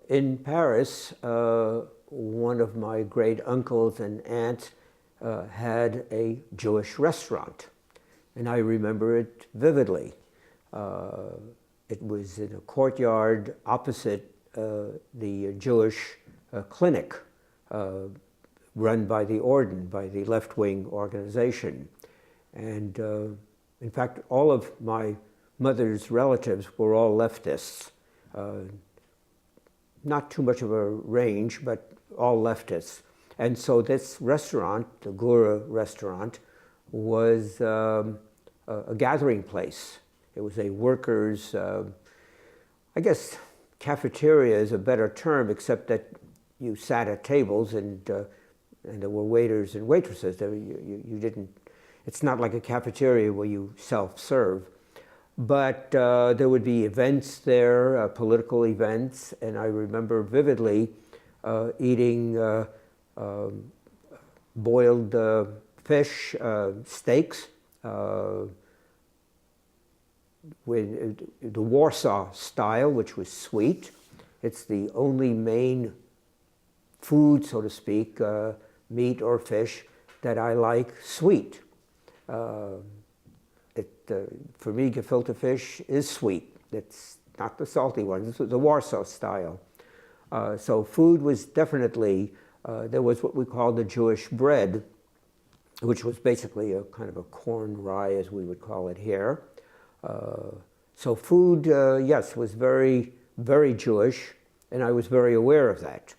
In Paris, one of my great uncles and aunts had a Jewish restaurant, and I remember it vividly. It was in a courtyard opposite the Jewish clinic run by the Orden, by the left-wing organization. And in fact, all of my mother's relatives were all leftists. Not too much of a range, but all leftists. And so this restaurant, the Gura restaurant, was a gathering place. It was a workers', I guess cafeteria is a better term, except that you sat at tables and there were waiters and waitresses. You didn't, it's not like a cafeteria where you self-serve. But there would be events there, political events, and I remember vividly eating boiled fish, steaks, with the Warsaw style, which was sweet. It's the only main food, so to speak, meat or fish, that I like sweet. For me, gefilte fish is sweet. It's not the salty one. This was the Warsaw style. So food was definitely, there was what we called the Jewish bread, which was basically a kind of a corn rye, as we would call it here. So food, yes, was very, very Jewish, and I was very aware of that.